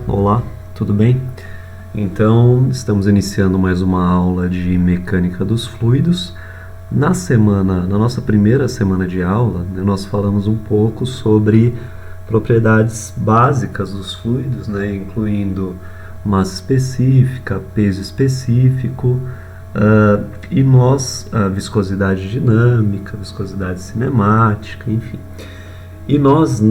Olá, tudo bem? Então, estamos iniciando mais uma aula de mecânica dos fluidos. Na nossa primeira semana de aula, nós falamos um pouco sobre propriedades básicas dos fluidos, incluindo massa específica, peso específico, a viscosidade dinâmica, viscosidade cinemática, enfim. E nós,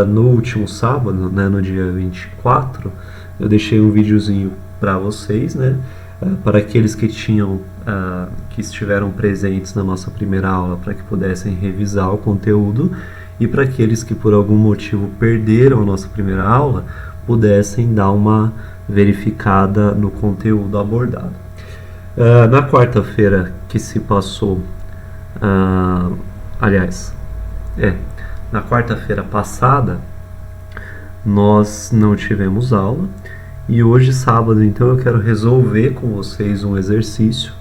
no último sábado, no dia 24, eu deixei um videozinho para vocês, para aqueles que estiveram presentes na nossa primeira aula, para que pudessem revisar o conteúdo, e para aqueles que por algum motivo perderam a nossa primeira aula, pudessem dar uma verificada no conteúdo abordado. Na quarta-feira que se passou, na quarta-feira passada, nós não tivemos aula e hoje, sábado, então eu quero resolver com vocês um exercício,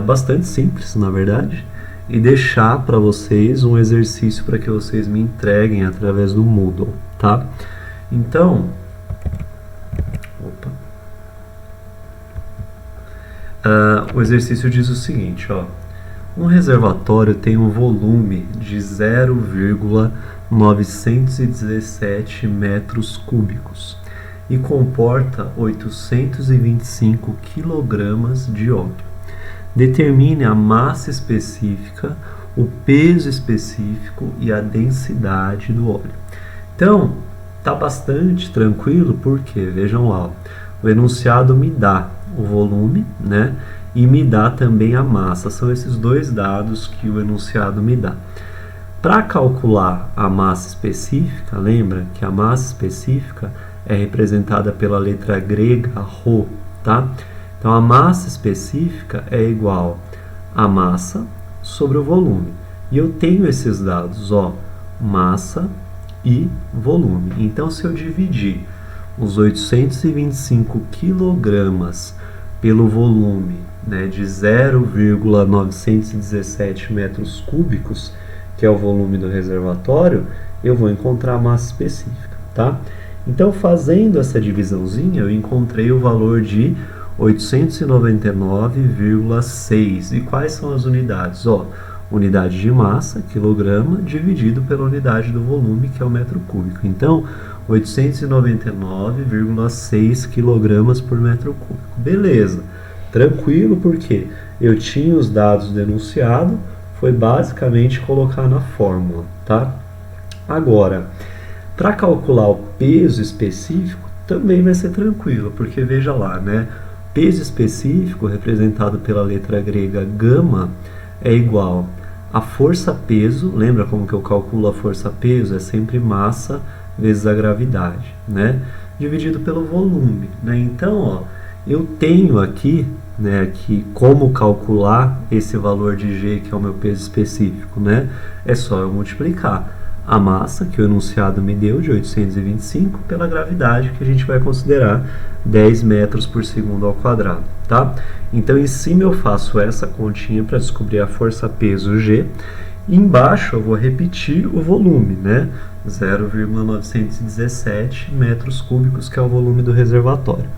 bastante simples, na verdade, e deixar para vocês um exercício para que vocês me entreguem através do Moodle, tá? Então, o exercício diz o seguinte, ó. Um reservatório tem um volume de 0,917 metros cúbicos e comporta 825 quilogramas de óleo. Determine a massa específica, o peso específico e a densidade do óleo. Então, está bastante tranquilo porque, vejam lá, o enunciado me dá o volume, e me dá também a massa. São esses dois dados que o enunciado me dá. Para calcular a massa específica, lembra que a massa específica é representada pela letra grega ρ, tá? Então a massa específica é igual a massa sobre o volume. E eu tenho esses dados, massa e volume. Então se eu dividir os 825 quilogramas pelo volume de 0,917 metros cúbicos, que é o volume do reservatório, eu vou encontrar a massa específica, tá? Então, fazendo essa divisãozinha, eu encontrei o valor de 899,6. E quais são as unidades? Unidade de massa, quilograma, dividido pela unidade do volume, que é o metro cúbico. Então, 899,6 kg por metro cúbico. Beleza, tranquilo, porque eu tinha os dados do enunciado, foi basicamente colocar na fórmula, tá? Agora, para calcular o peso específico, também vai ser tranquilo, porque veja lá, peso específico, representado pela letra grega gama, é igual a força-peso. Lembra como que eu calculo a força-peso? É sempre massa vezes a gravidade, dividido pelo volume, Então, eu tenho aqui, como calcular esse valor de G, que é o meu peso específico, É só eu multiplicar a massa que o enunciado me deu, de 825, pela gravidade, que a gente vai considerar 10 metros por segundo ao quadrado, tá? Então, em cima eu faço essa continha para descobrir a força-peso G. E embaixo eu vou repetir o volume, 0,917 metros cúbicos, que é o volume do reservatório.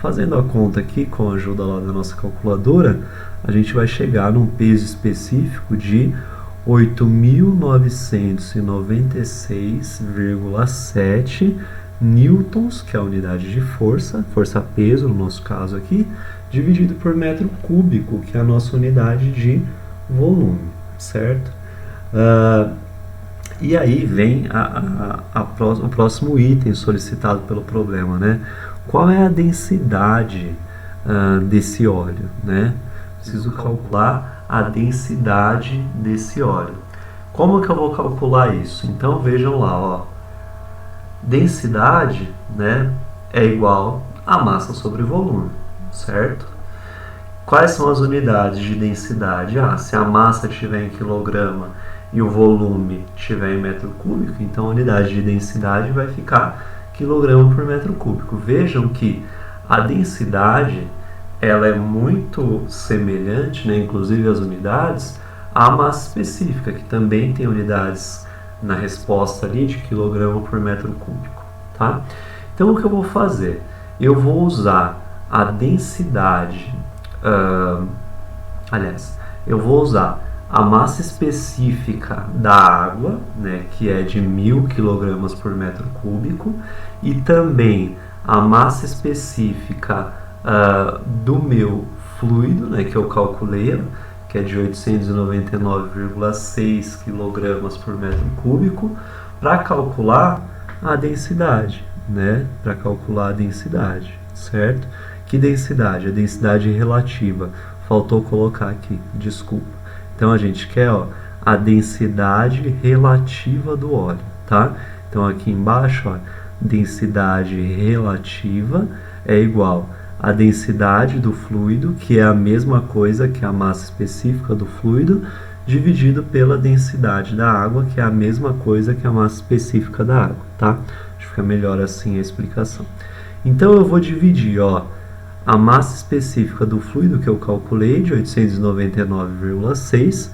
Fazendo a conta aqui, com a ajuda lá da nossa calculadora, a gente vai chegar num peso específico de 8.996,7 newtons, que é a unidade de força, força-peso no nosso caso aqui, dividido por metro cúbico, que é a nossa unidade de volume, certo? E aí vem o próximo item solicitado pelo problema, Qual é a densidade desse óleo, Preciso calcular a densidade desse óleo. Como que eu vou calcular isso? Então vejam lá, densidade, é igual a massa sobre volume, certo? Quais são as unidades de densidade? Se a massa estiver em quilograma e o volume estiver em metro cúbico, então a unidade de densidade vai ficar quilograma por metro cúbico. Vejam que a densidade, ela é muito semelhante, inclusive as unidades, à massa específica, que também tem unidades na resposta ali de quilograma por metro cúbico, tá? Então, o que eu vou fazer? Eu vou usar a densidade, eu vou usar a massa específica da água, né, que é de 1000 kg por metro cúbico, e também a massa específica do meu fluido, né, que eu calculei, que é de 899,6 kg por metro cúbico, para calcular a densidade, né, para calcular a densidade, certo? Que densidade? A densidade relativa. Faltou colocar aqui, desculpa. Então, a gente quer a densidade relativa do óleo, tá? Então, aqui embaixo, densidade relativa é igual a densidade do fluido, que é a mesma coisa que a massa específica do fluido, dividido pela densidade da água, que é a mesma coisa que a massa específica da água, tá? Acho que fica melhor assim a explicação. Então, eu vou dividir, a massa específica do fluido, que eu calculei, de 899,6,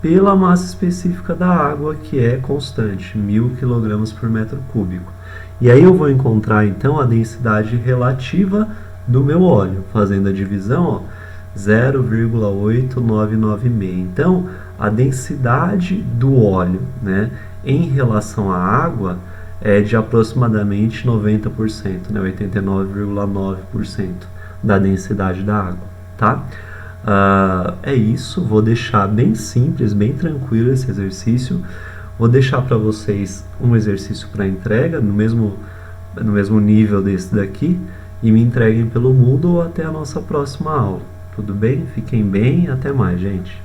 pela massa específica da água, que é constante, 1000 kg por metro cúbico. E aí eu vou encontrar, então, a densidade relativa do meu óleo, fazendo a divisão, 0,8996. Então, a densidade do óleo, né, em relação à água é de aproximadamente 90%, né, 89,9% da densidade da água, tá? É isso, vou deixar bem simples, bem tranquilo esse exercício. Vou deixar para vocês um exercício para entrega, no mesmo nível desse daqui, e me entreguem pelo Moodle até a nossa próxima aula. Tudo bem? Fiquem bem, até mais, gente.